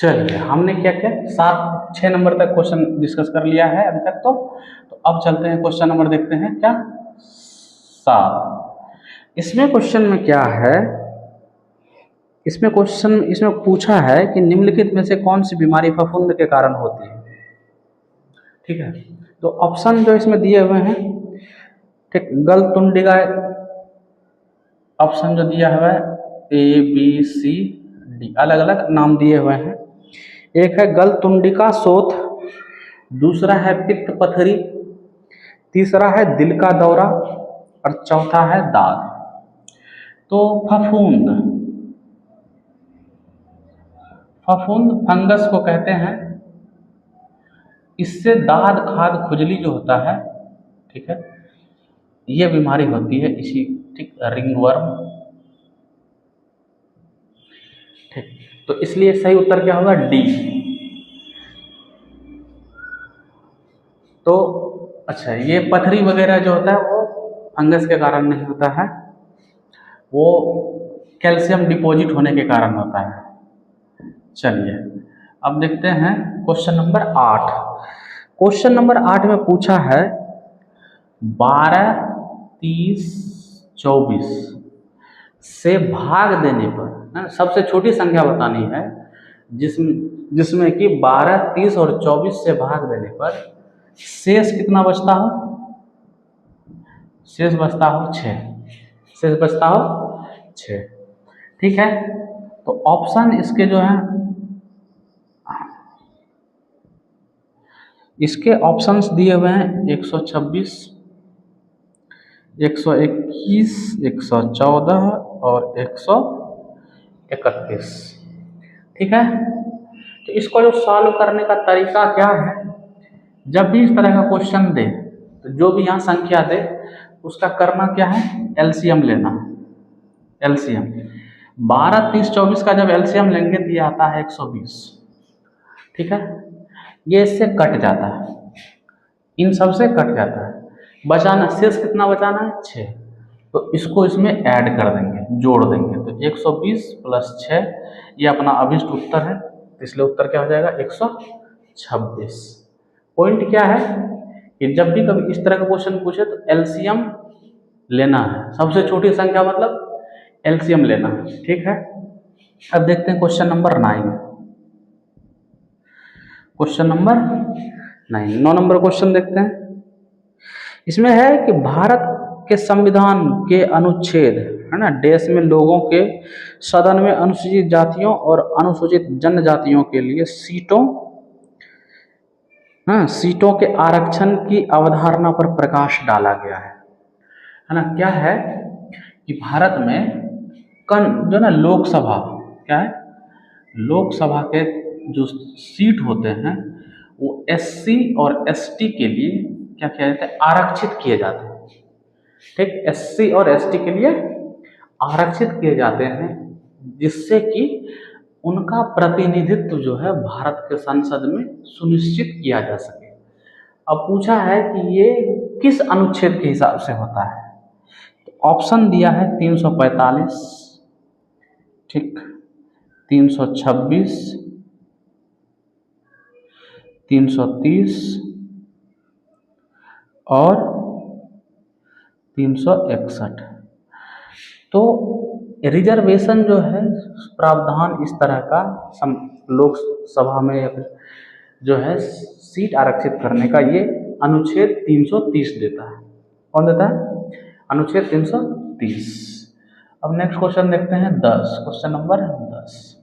चलिए, हमने क्या क्या 6 नंबर तक क्वेश्चन डिस्कस कर लिया है अभी तक। तो अब चलते हैं क्वेश्चन नंबर देखते हैं क्या 7। इसमें क्वेश्चन में क्या है, इसमें पूछा है कि निम्नलिखित में से कौन सी बीमारी फफूंद के कारण होती है। ठीक है, तो ऑप्शन जो इसमें दिए हुए हैं, ठीक, गलतुंडिका ऑप्शन जो दिया हुआ है ABCD, अलग अलग नाम दिए हुए हैं। एक है गलतुंडिका शोथ, दूसरा है पित्त पथरी, तीसरा है दिल का दौरा और चौथा है दाद। तो फफूंद फंगस को कहते हैं। इससे दाद खाद खुजली जो होता है, ठीक है, ये बीमारी होती है इसी, ठीक, रिंगवर्म। ठीक, तो इसलिए सही उत्तर क्या होगा, डी। तो अच्छा, ये पथरी वगैरह जो होता है वो फंगस के कारण नहीं होता है, वो कैल्शियम डिपॉजिट होने के कारण होता है। चलिए अब देखते हैं क्वेश्चन नंबर 8। क्वेश्चन नंबर 8 में पूछा है 12, 30, 24 से भाग देने पर सबसे छोटी संख्या बतानी है, जिसमें कि 12, 30 और 24 से भाग देने पर शेष कितना बचता हो, शेष बचता हो 6, शेष बचता हो 6। ठीक है, तो ऑप्शन इसके जो है, इसके ऑप्शंस दिए हुए हैं 126, 121, 114 और 131। ठीक है, तो इसको जो सॉल्व करने का तरीका क्या है, जब भी इस तरह का क्वेश्चन दे तो जो भी यहाँ संख्या दे उसका करना क्या है, एलसीएम लेना। एलसीएम 12, 30, 24 का जब एलसीएम लेंगे तो ये आता है 120। ठीक है, ये इससे कट जाता है, इन सब से कट जाता है। बचाना, शेष कितना बचाना है, 6। तो इसको इसमें ऐड कर देंगे, जोड़ देंगे, तो 120 + 6 ये अपना अभिष्ट उत्तर है। तो इसलिए उत्तर क्या हो जाएगा, 126। पॉइंट क्या है कि जब भी कभी इस तरह का क्वेश्चन पूछे तो एलसीएम लेना है, सबसे छोटी संख्या मतलब एलसीएम लेना है। ठीक है, अब देखते हैं question number 9। Question number 9 number question देखते हैं। इसमें है कि भारत के संविधान के अनुच्छेद, है ना, देश में लोगों के सदन में अनुसूचित जातियों और अनुसूचित जनजातियों के लिए सीटों के आरक्षण की अवधारणा पर प्रकाश डाला गया है ना। क्या है कि भारत में जो ना लोकसभा, क्या है, लोकसभा के जो सीट होते हैं वो एससी और एसटी के लिए क्या किया जाता है, आरक्षित किए जाते हैं। ठीक, एससी और एसटी के लिए आरक्षित किए जाते हैं, जिससे कि उनका प्रतिनिधित्व जो है भारत के संसद में सुनिश्चित किया जा सके। अब पूछा है कि ये किस अनुच्छेद के हिसाब से होता है, तो ऑप्शन दिया है 345, ठीक, 326, 330 और 361। तो रिजर्वेशन जो है, प्रावधान इस तरह का लोकसभा में या फिर जो है सीट आरक्षित करने का, ये अनुच्छेद 330 देता है। कौन देता है, अनुच्छेद 330। अब नेक्स्ट क्वेश्चन देखते हैं 10, क्वेश्चन नंबर 10।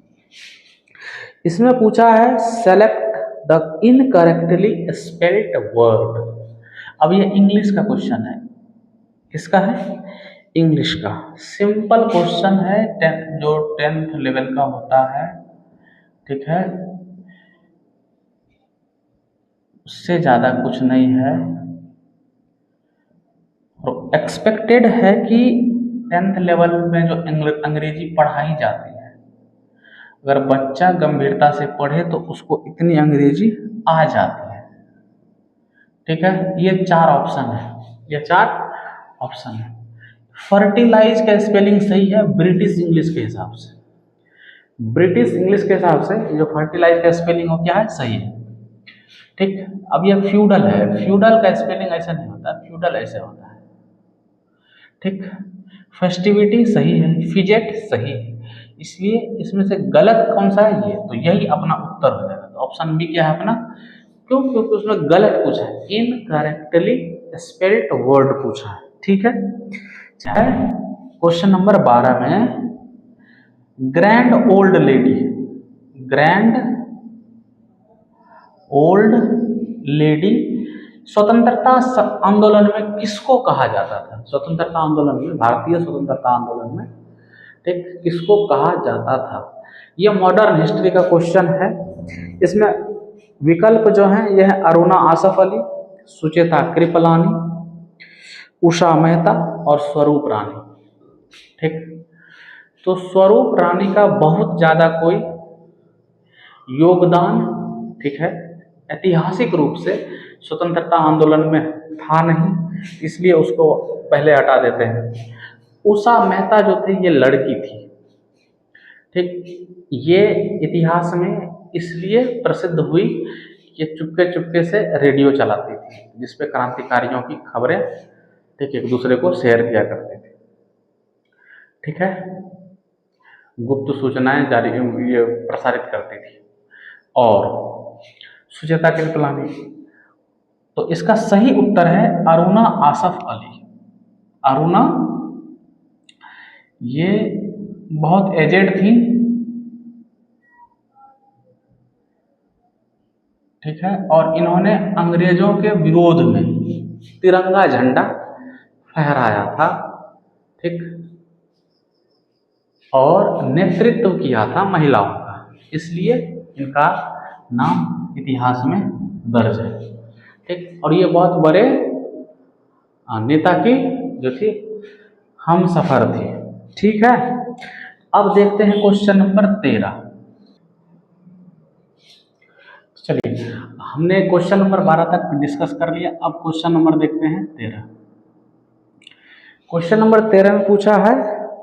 इसमें पूछा है select the incorrectly spelled word. अब ये इंग्लिश का क्वेश्चन है, किसका है, इंग्लिश का। सिंपल क्वेश्चन है, जो 10th लेवल का होता है, ठीक है, उससे ज़्यादा कुछ नहीं है। और एक्सपेक्टेड है कि 10th लेवल में जो अंग्रेजी पढ़ाई जाती है, अगर बच्चा गंभीरता से पढ़े तो उसको इतनी अंग्रेजी आ जाती है। ठीक है, ये 4 ऑप्शन है, ये 4 ऑप्शन है। फर्टिलाइज का स्पेलिंग सही है ब्रिटिश इंग्लिश के हिसाब से, ब्रिटिश इंग्लिश के हिसाब से जो फर्टिलाइज का स्पेलिंग हो क्या है, सही है। ठीक, अब ये फ्यूडल है, फ्यूडल का स्पेलिंग ऐसा नहीं होता, फ्यूडल ऐसे होता है। ठीक, फेस्टिविटी सही है, फिजेट सही है, इसलिए इसमें से गलत कौन सा है, ये तो यही अपना उत्तर हो जाएगा। तो ऑप्शन बी क्या है अपना, क्यों, क्योंकि उसमें गलत पूछा है, इनकरेक्टली स्पेल्ड वर्ड पूछा है। ठीक है, क्वेश्चन नंबर 12 में grand old lady, grand old lady स्वतंत्रता आंदोलन में किसको कहा जाता था? स्वतंत्रता आंदोलन में, भारतीय स्वतंत्रता आंदोलन में, ठीक, किसको कहा जाता था? यह मॉडर्न हिस्ट्री का क्वेश्चन है। इसमें विकल्प जो हैं यह है अरुणा आसफ अली, सुचेता कृपलानी, उषा मेहता और स्वरूप रानी। ठीक, तो स्वरूप रानी का बहुत ज़्यादा कोई योगदान, ठीक है, ऐतिहासिक रूप से स्वतंत्रता आंदोलन में था नहीं, इसलिए उसको पहले हटा देते हैं। उषा मेहता जो थी ये लड़की थी। ठीक, ये इतिहास में इसलिए प्रसिद्ध हुई, ये चुपके चुपके से रेडियो चलाती थी जिसपे क्रांतिकारियों की खबरें, ठीक, एक दूसरे को शेयर किया करते थे। ठीक है, गुप्त सूचनाएं जारी ये प्रसारित करती थी। और सुचेता कृपलानी, तो इसका सही उत्तर है अरुणा आसफ अली। अरुणा ये बहुत एजेड थी, ठीक है, और इन्होंने अंग्रेजों के विरोध में तिरंगा झंडा फहराया था। ठीक, और नेतृत्व किया था महिलाओं का, इसलिए इनका नाम इतिहास में दर्ज है। ठीक, और ये बहुत बड़े नेता की जो थी हम सफर थी। ठीक है, अब देखते हैं क्वेश्चन नंबर 13। चलिए, हमने क्वेश्चन नंबर 12 तक डिस्कस कर लिया, अब क्वेश्चन नंबर देखते हैं 13। क्वेश्चन नंबर 13 में पूछा है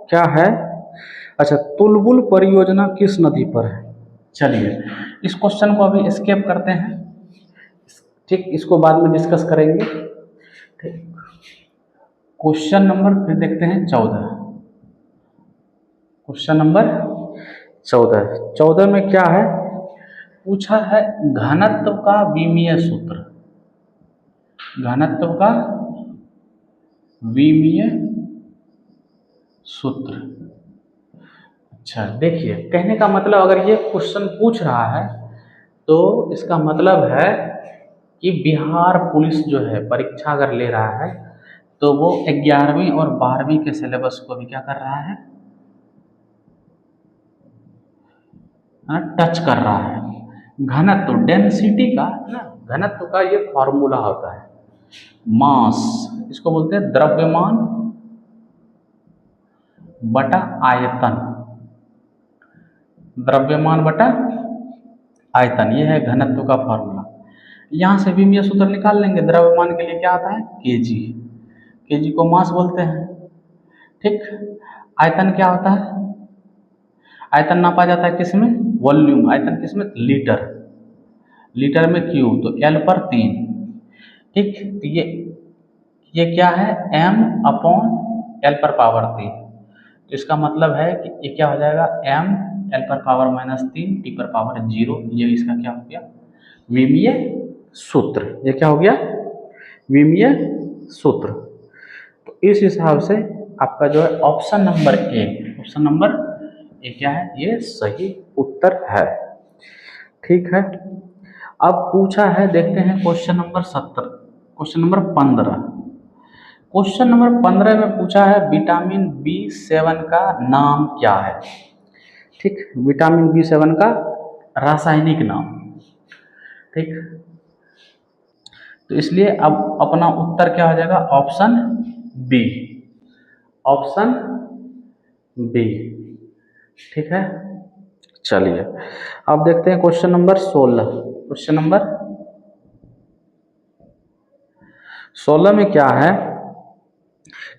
क्या है, अच्छा, तुलबुल परियोजना किस नदी पर है? चलिए, इस क्वेश्चन को अभी स्किप करते हैं, ठीक, इसको बाद में डिस्कस करेंगे। ठीक, क्वेश्चन नंबर फिर देखते हैं 14। क्वेश्चन नंबर 14 में क्या है पूछा है, घनत्व का विमीय सूत्र, घनत्व का विमीय सूत्र। अच्छा, देखिए, कहने का मतलब अगर ये क्वेश्चन पूछ रहा है तो इसका मतलब है कि बिहार पुलिस जो है परीक्षा अगर ले रहा है तो वो 11वीं और 12वीं के सिलेबस को भी क्या कर रहा है, टच कर रहा है। घनत्व, डेंसिटी का ना, घनत्व का ये फॉर्मूला होता है मास, इसको बोलते हैं द्रव्यमान बटा आयतन, द्रव्यमान बटा आयतन, ये है घनत्व का फॉर्मूला। यहाँ से भी हम ये सूत्र निकाल लेंगे, द्रव्यमान के लिए क्या आता है, केजी, केजी को मास बोलते हैं। ठीक, आयतन क्या होता है, आयतन नापा जाता है किसमें, वॉल्यूम, आयतन किसमें, लीटर, लीटर में क्यू, तो एल पर 3। ठीक, तो ये क्या है, m अपॉन एल पर पावर 3, तो इसका मतलब है कि ये क्या हो जाएगा, m एल पर पावर -3 टी पर पावर 0, ये इसका क्या हो गया, विमीय सूत्र। ये क्या हो गया, विमीय सूत्र। तो इस हिसाब से आपका जो है option number A, option number A क्या है, ये सही उत्तर है। ठीक है, अब पूछा है, देखते हैं question number 17, question number 15। Question number 15 में पूछा है विटामिन B7 का नाम क्या है? ठीक, विटामिन B7 का रासायनिक नाम। ठीक, तो इसलिए अब अपना उत्तर क्या हो जाएगा, ऑप्शन बी, ऑप्शन बी। ठीक है, चलिए अब देखते हैं क्वेश्चन नंबर 16। क्वेश्चन नंबर 16 में क्या है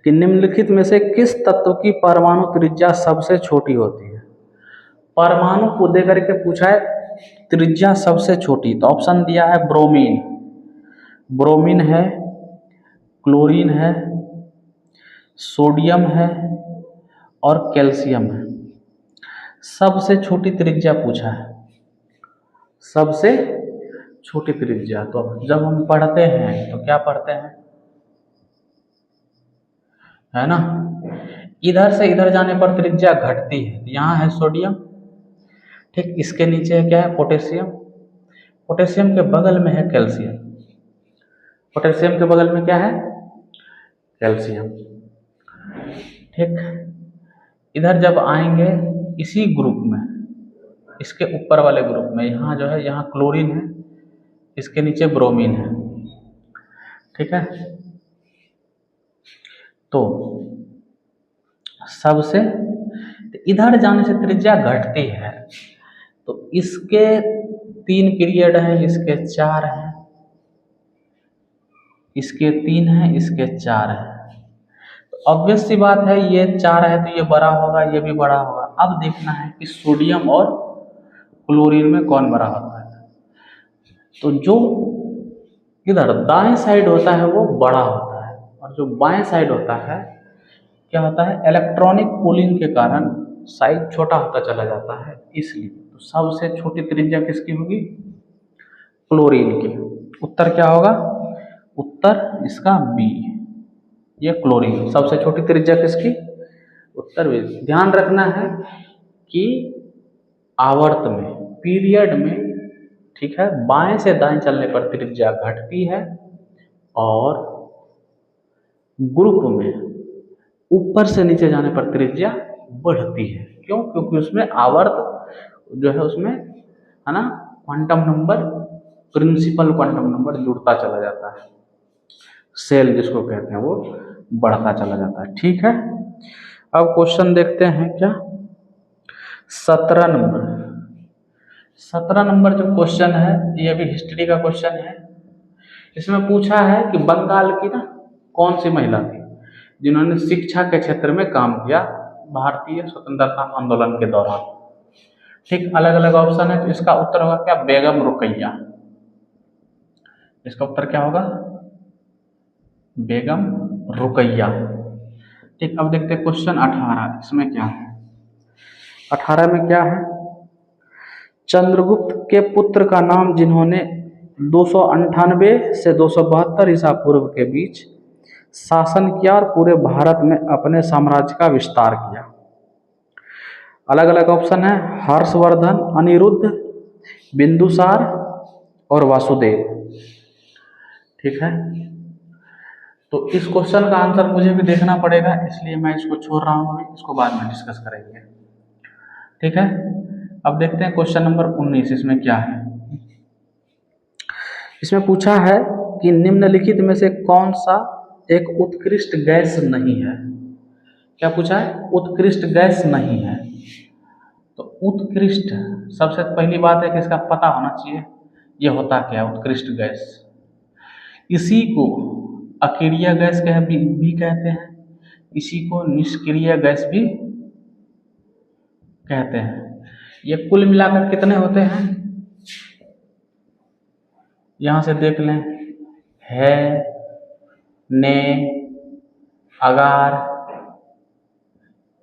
कि निम्नलिखित में से किस तत्व की परमाणु त्रिज्या सबसे छोटी होती है? परमाणु को दे करके पूछा है त्रिज्या सबसे छोटी, तो ऑप्शन दिया है ब्रोमीन, ब्रोमीन है, क्लोरीन है, सोडियम है और कैल्शियम है। सबसे छोटी त्रिज्या पूछा है, सबसे छोटी त्रिज्या। तो जब हम पढ़ते हैं तो क्या पढ़ते हैं, है ना, इधर से इधर जाने पर त्रिज्या घटती है। यहाँ है सोडियम, ठीक, इसके नीचे है क्या है, पोटेशियम, पोटेशियम के बगल में है कैल्शियम, पोटेशियम के बगल में क्या है, कैल्शियम, ठीक। इधर जब आएंगे इसी ग्रुप में, इसके ऊपर वाले ग्रुप में, यहाँ जो है, यहाँ क्लोरीन है, इसके नीचे ब्रोमीन है, ठीक है। तो सबसे इधर जाने से त्रिज्या घटती है, तो इसके 3 पीरियड हैं, इसके 4 हैं, इसके 3 हैं, इसके 4 हैं। तो ऑब्वियस सी बात है, ये 4 है तो ये बड़ा होगा, ये भी बड़ा होगा। अब देखना है कि सोडियम और क्लोरीन में कौन बड़ा होता है। तो जो इधर दाएं साइड होता है वो बड़ा होता है, और जो बाएं साइड होता है क्या होता है, इलेक्ट्रॉनिक पूलिंग के कारण साइज छोटा होता चला जाता है, इसलिए। तो सबसे छोटी त्रिज्या किसकी होगी, क्लोरीन की। उत्तर क्या होगा, उत्तर इसका बी, ये क्लोरीन। सबसे छोटी त्रिज्या किसकी, उत्तर बी। ध्यान रखना है कि आवर्त में, पीरियड में, ठीक है, बाएं से दाएं चलने पर त्रिज्या घटती है, और ग्रुप में ऊपर से नीचे जाने पर त्रिज्या बढ़ती है। क्यों, क्योंकि उसमें आवर्त जो है, उसमें, है ना, quantum number, principal quantum number जुड़ता चला जाता है, सेल जिसको कहते हैं वो बढ़ता चला जाता है, ठीक है। अब क्वेश्चन देखते हैं क्या, 17 नंबर। 17 नंबर जो क्वेश्चन है, ये भी हिस्ट्री का क्वेश्चन है। इसमें पूछा है कि बंगाल की ना कौन सी महिला थी जिन्होंने शिक्षा के क्षेत्र में काम किया भारतीय स्वतंत्रता आंदोलन के दौरान, ठीक। अलग अलग ऑप्शन है, तो इसका उत्तर होगा क्या, बेगम रुकैया। इसका उत्तर क्या होगा, बेगम रुकैया, ठीक। अब देखते हैं क्वेश्चन 18, इसमें क्या है। 18 में क्या है, चंद्रगुप्त के पुत्र का नाम जिन्होंने 298 से 272 ईसा पूर्व के बीच शासन किया और पूरे भारत में अपने साम्राज्य का विस्तार किया। अलग अलग ऑप्शन है, हर्षवर्धन, अनिरुद्ध, बिंदुसार और वासुदेव, ठीक है। तो इस क्वेश्चन का आंसर मुझे भी देखना पड़ेगा, इसलिए मैं इसको छोड़ रहा हूँ, अभी इसको बाद में डिस्कस करेंगे, ठीक है। अब देखते हैं क्वेश्चन नंबर 19, इसमें क्या है। इसमें पूछा है कि निम्नलिखित में से कौन सा एक उत्कृष्ट गैस नहीं है। क्या पूछा है, उत्कृष्ट गैस नहीं है। तो उत्कृष्ट, सबसे पहली बात है कि इसका पता होना चाहिए ये होता क्या है, उत्कृष्ट गैस। इसी को अक्रिय गैस भी कहते हैं, इसी को निष्क्रिय गैस भी कहते हैं। ये कुल मिलाकर कितने होते हैं, यहाँ से देख लें, है, ने, अगार,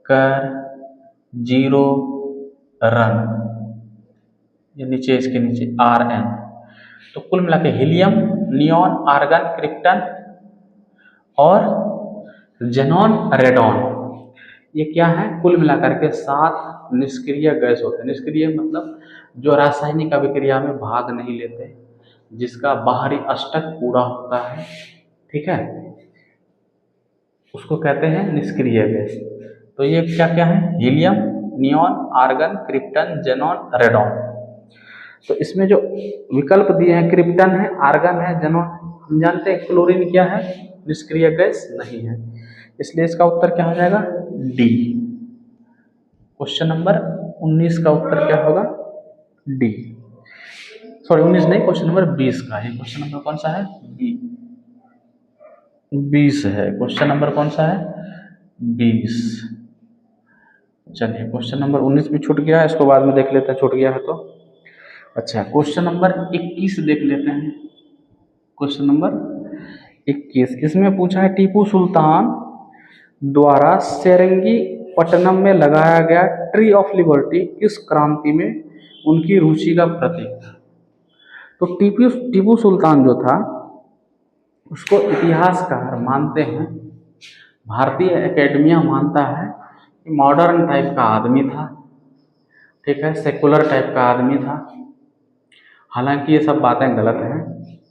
कर, जीरो, रन, ये नीचे, इसके नीचे Rn। तो कुल मिला के हीलियम, नियॉन, आर्गन, क्रिप्टन और जेनॉन, रेडॉन, ये क्या है, कुल मिलाकर के 7 निष्क्रिय गैस होते हैं। निष्क्रिय मतलब जो रासायनिक अभिक्रिया में भाग नहीं लेते, जिसका बाहरी अष्टक पूरा होता है, ठीक है, उसको कहते हैं निष्क्रिय गैस। तो ये क्या क्या है, helium, neon, argon, krypton, xenon, radon. तो इसमें जो विकल्प दिए हैं, क्रिप्टन है, आर्गन है, जेनॉन, हम जानते हैं क्लोरीन क्या है, निष्क्रिय गैस नहीं है, इसलिए इसका उत्तर क्या हो जाएगा, डी। क्वेश्चन नंबर 19 का उत्तर क्या होगा, डी। सॉरी 19 नहीं, क्वेश्चन नंबर 20 का है। क्वेश्चन नंबर कौन सा है, बी, 20 है। क्वेश्चन नंबर कौन सा है, 20। चलिए क्वेश्चन नंबर 19 भी छूट गया है, इसको बाद में देख लेते हैं छूट गया है तो। अच्छा क्वेश्चन नंबर 21 देख लेते हैं। क्वेश्चन नंबर 21 इसमें पूछा है टीपू सुल्तान द्वारा सेरंगीपट्टनम में लगाया गया ट्री ऑफ लिबर्टी किस क्रांति में उनकी रुचि का प्रतीक था। तो टीपू सुल्तान जो था उसको इतिहासकार मानते हैं, भारतीय एकेडमिया मानता है कि मॉडर्न टाइप का आदमी था, ठीक है, सेकुलर टाइप का आदमी था। हालांकि ये सब बातें गलत हैं,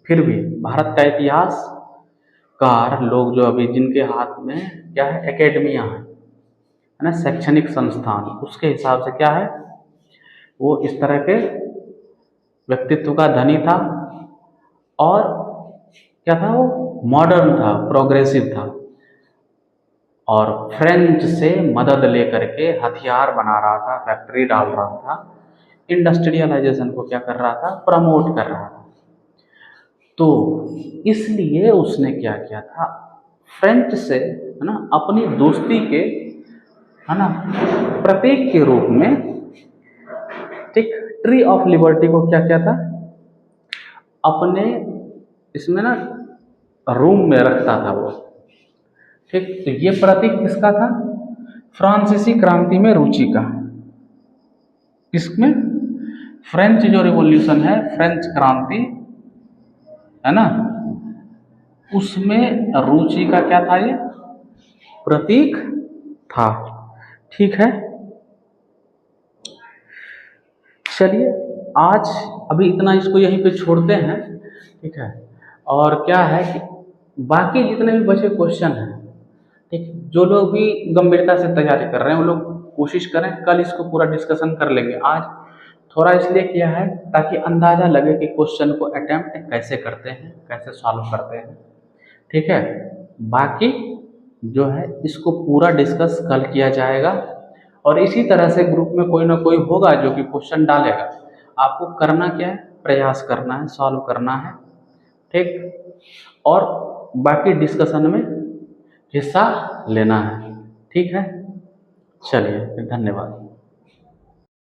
फिर भी भारत का इतिहासकार लोग जो अभी जिनके हाथ में क्या है एकेडमिया है ना, शैक्षणिक संस्थान, उसके हिसाब से क्या है वो इस तरह के व्यक्तित्व का धनी था और क्या था वो मॉडर्न था, प्रोग्रेसिव था और फ्रेंच से मदद लेकर के हथियार बना रहा था, फैक्ट्री डाल रहा था, इंडस्ट्रियलाइजेशन को क्या कर रहा था प्रमोट कर रहा था। तो इसलिए उसने क्या किया था फ्रेंच से है ना अपनी दोस्ती के है ना प्रतीक के रूप में ठीक ट्री ऑफ लिबर्टी को क्या किया था अपने इसमें ना रूम में रखता था वो, ठीक। तो ये प्रतीक किसका था, फ्रांसीसी क्रांति में रुचि का। इसमें फ्रेंच जो रिवॉल्यूशन है, फ्रेंच क्रांति है ना, उसमें रुचि का क्या था ये प्रतीक था, ठीक है। चलिए आज अभी इतना इसको यहीं पे छोड़ते हैं, ठीक है। और क्या है कि बाकी जितने भी बचे क्वेश्चन हैं, ठीक, जो लोग भी गंभीरता से तैयारी कर रहे हैं वो लोग कोशिश करें, कल इसको पूरा डिस्कशन कर लेंगे। आज थोड़ा इसलिए किया है ताकि अंदाज़ा लगे कि क्वेश्चन को अटेम्प्ट कैसे करते हैं, कैसे सॉल्व करते हैं, ठीक है। बाकी जो है इसको पूरा डिस्कस कल किया जाएगा और इसी तरह से ग्रुप में कोई ना कोई होगा जो कि क्वेश्चन डालेगा। आपको करना क्या है, प्रयास करना है, सॉल्व करना है, ठीक, और बाकी डिस्कशन में हिस्सा लेना है, ठीक है। चलिए धन्यवाद।